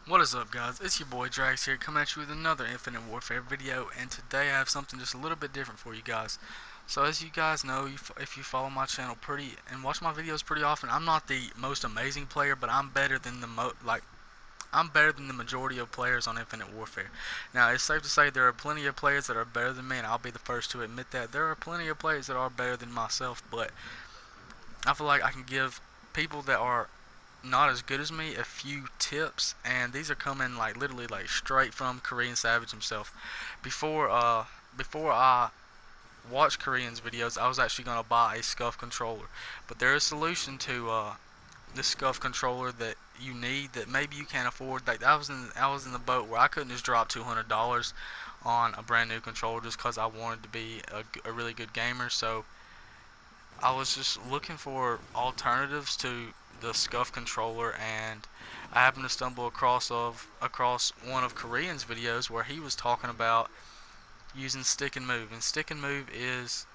What is up, guys? It's your boy Drax here, coming at you with another Infinite Warfare video, and today I have something just a little bit different for you guys. So as you guys know, if you follow my channel and watch my videos pretty often, I'm not the most amazing player, but I'm better than I'm better than the majority of players on Infinite Warfare. Now, it's safe to say there are plenty of players that are better than me, and I'll be the first to admit that. There are plenty of players that are better than myself, but I feel like I can give people that are not as good as me a few tips, and these are coming like literally like straight from Korean Savage himself. Before I watched Korean's videos, I was actually gonna buy a SCUF controller, but there is a solution to this SCUF controller that you need that maybe you can't afford. Like I was in the boat where I couldn't just drop $200 on a brand new controller just because I wanted to be a really good gamer. So I was just looking for alternatives to the SCUF controller, and I happened to stumble across one of Korean's videos where he was talking about using stick and move. And stick and move is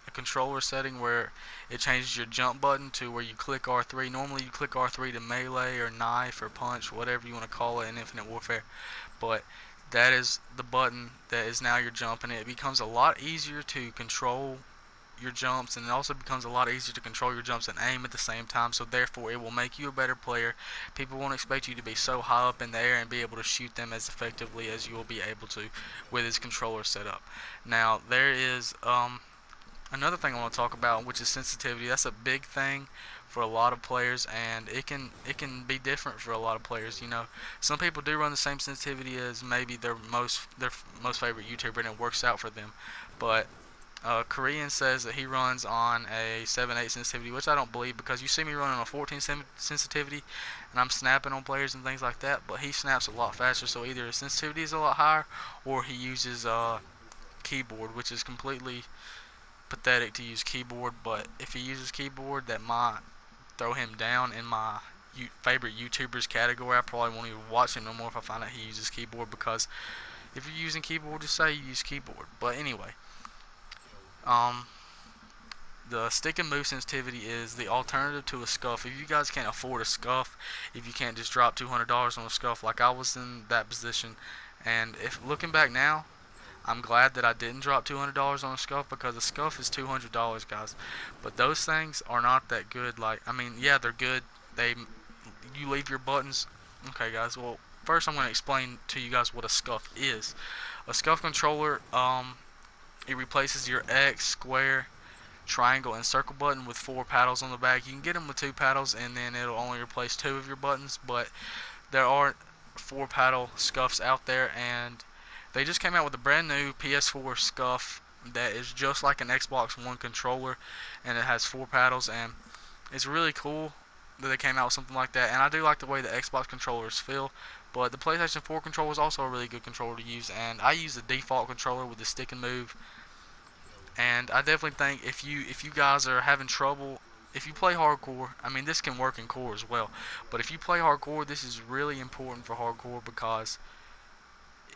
a controller setting where it changes your jump button to where you click R3. Normally you click R3 to melee or knife or punch, whatever you want to call it in Infinite Warfare. But that is the button that is now your jump, and it becomes a lot easier to control your jumps, and it also becomes a lot easier to control your jumps and aim at the same time, so therefore it will make you a better player. People won't expect you to be so high up in the air and be able to shoot them as effectively as you will be able to with this controller setup. Now there is another thing I want to talk about, which is sensitivity. That's a big thing for a lot of players, and it can be different for a lot of players. You know, some people do run the same sensitivity as maybe their most favorite YouTuber, and it works out for them. But Korean says that he runs on a 7/8 sensitivity, which I don't believe, because you see me running on a 14 sensitivity, and I'm snapping on players and things like that. But he snaps a lot faster, so either his sensitivity is a lot higher, or he uses keyboard, which is completely pathetic to use keyboard. But if he uses keyboard, that might throw him down in my favorite YouTubers category. I probably won't even watch him no more if I find out he uses keyboard, because if you're using keyboard, just say you use keyboard. But anyway, um, the stick and move sensitivity is the alternative to a SCUF. If you guys can't afford a SCUF, if you can't just drop $200 on a SCUF, like I was in that position, and if looking back now, I'm glad that I didn't drop $200 on a SCUF, because a SCUF is $200, guys. But those things are not that good. Like, I mean, yeah, they're good. They You leave your buttons. Okay, guys. Well, first I'm going to explain to you guys what a SCUF is. A SCUF controller, it replaces your X, square, triangle, and circle button with 4 paddles on the back. You can get them with 2 paddles, and then it'll only replace 2 of your buttons. But there are 4 paddle SCUFs out there, and they just came out with a brand new PS4 SCUF that is just like an Xbox One controller, and it has 4 paddles, and it's really cool that they came out with something like that. And I do like the way the Xbox controllers feel, but the PlayStation 4 controller is also a really good controller to use, and I use the default controller with the stick and move. And I definitely think if you guys are having trouble, if you play hardcore, I mean, this can work in core as well, but if you play hardcore, this is really important for hardcore, because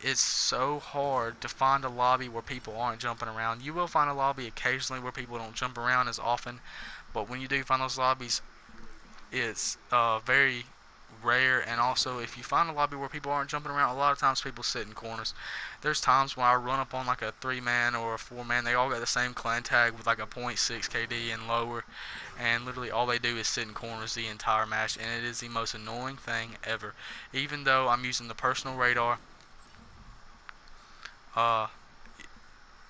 it's so hard to find a lobby where people aren't jumping around. You will find a lobby occasionally where people don't jump around as often, but when you do find those lobbies, it's very rare. And also, if you find a lobby where people aren't jumping around, a lot of times people sit in corners. There's times when I run up on like a 3-man or a 4-man, they all got the same clan tag with like a .6 KD and lower, and literally all they do is sit in corners the entire match, and it is the most annoying thing ever. Even though I'm using the personal radar, uh,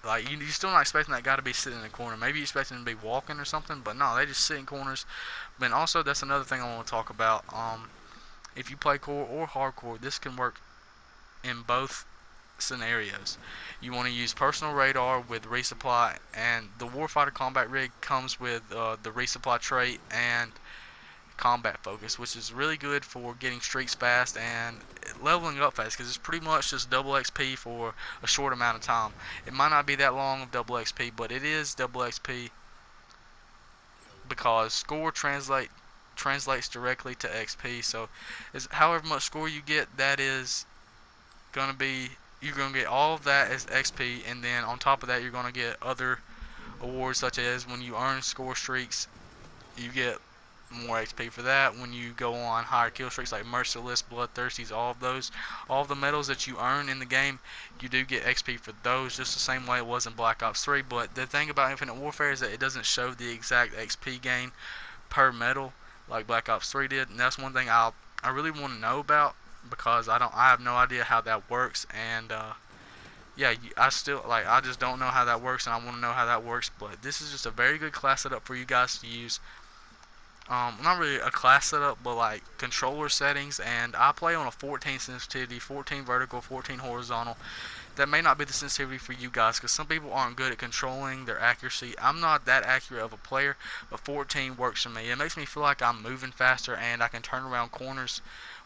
like you're still not expecting that guy to be sitting in a corner. Maybe you're expecting him to be walking or something, but no, they just sit in corners. But also, that's another thing I want to talk about. If you play core or hardcore, this can work in both scenarios. You want to use personal radar with resupply, and the Warfighter Combat Rig comes with the resupply trait and combat focus, which is really good for getting streaks fast and leveling up fast, because it's pretty much just double XP for a short amount of time. It might not be that long of double XP, but it is double XP, because score translates directly to XP. So, however much score you get, that is gonna be you're gonna get all of that as XP, and then on top of that, you're gonna get other awards, such as when you earn score streaks, you get more XP for that. When you go on higher kill streaks like Merciless, Bloodthirsties, all of those, all of the medals that you earn in the game, you do get XP for those, just the same way it was in Black Ops 3. But the thing about Infinite Warfare is that it doesn't show the exact XP gain per medal like Black Ops 3 did, and that's one thing I really want to know about, because I have no idea how that works. And yeah, I just don't know how that works, and I want to know how that works. But this is just a very good class setup for you guys to use. Not really a class setup, but like controller settings, and I play on a 14 sensitivity, 14 vertical, 14 horizontal. That may not be the sensitivity for you guys, because some people aren't good at controlling their accuracy. I'm not that accurate of a player, but 14 works for me. It makes me feel like I'm moving faster, and I can turn around corners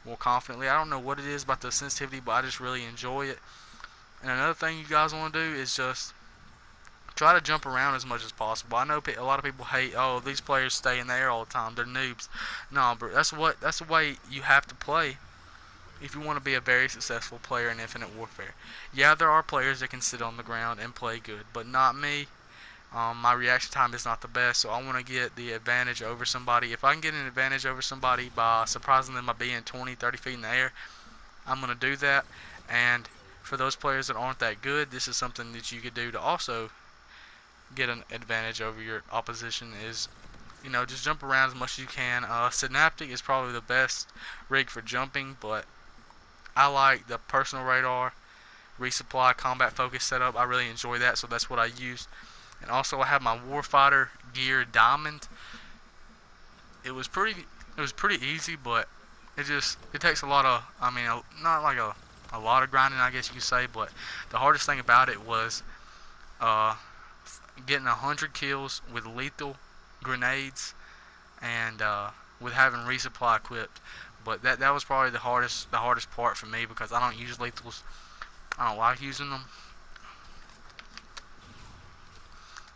more confidently. I don't know what it is about the sensitivity, but I just really enjoy it. And another thing you guys want to do is just try to jump around as much as possible. I know a lot of people hate, oh, these players stay in the air all the time, they're noobs. No, bro, that's the way you have to play if you want to be a very successful player in Infinite Warfare. Yeah, there are players that can sit on the ground and play good, but not me. My reaction time is not the best, so I want to get the advantage over somebody. If I can get an advantage over somebody by surprising them by being 20, 30 feet in the air, I'm going to do that. And for those players that aren't that good, this is something that you could do to also get an advantage over your opposition, is, you know, just jump around as much as you can. Synaptic is probably the best rig for jumping, but I like the personal radar, resupply, combat focus setup. I really enjoy that, so that's what I use. And also I have my Warfighter gear Diamond. It was pretty easy, but it takes a lot of, I mean, not like a lot of grinding, I guess you could say, but the hardest thing about it was getting 100 kills with lethal grenades, and with having resupply equipped. But that was probably the hardest part for me, because I don't use lethals. I don't like using them.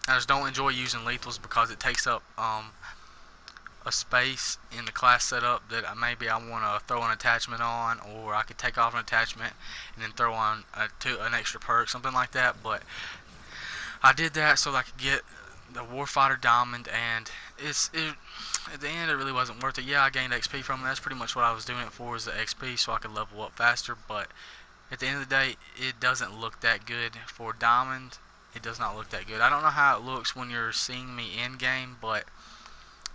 I just don't enjoy using lethals because it takes up a space in the class setup that maybe I want to throw an attachment on, or I could take off an attachment and then throw on an extra perk, something like that. But I did that so that I could get the Warfighter Diamond, and at the end it really wasn't worth it. Yeah, I gained XP from it. That's pretty much what I was doing it for, is the XP, so I could level up faster. But at the end of the day, it doesn't look that good for Diamond. It does not look that good. I don't know how it looks when you're seeing me in game, but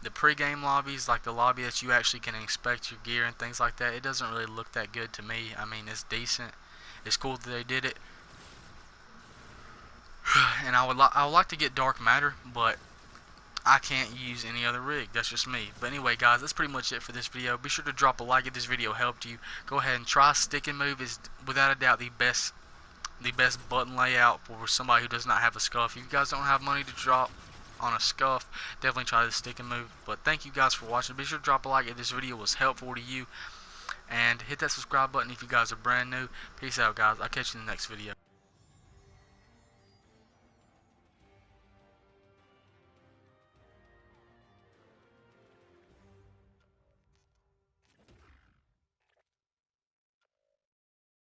the pre-game lobbies, like the lobby that you actually can inspect your gear and things like that, it doesn't really look that good to me. I mean, it's decent. It's cool that they did it. And I would like to get Dark Matter, but I can't use any other rig. That's just me. But anyway, guys, that's pretty much it for this video. Be sure to drop a like if this video helped you. Go ahead and try Stick and Move. Is without a doubt the best button layout for somebody who does not have a scuff. If you guys don't have money to drop on a scuff, definitely try the Stick and Move. But thank you guys for watching. Be sure to drop a like if this video was helpful to you, and hit that subscribe button if you guys are brand new. Peace out, guys. I'll catch you in the next video.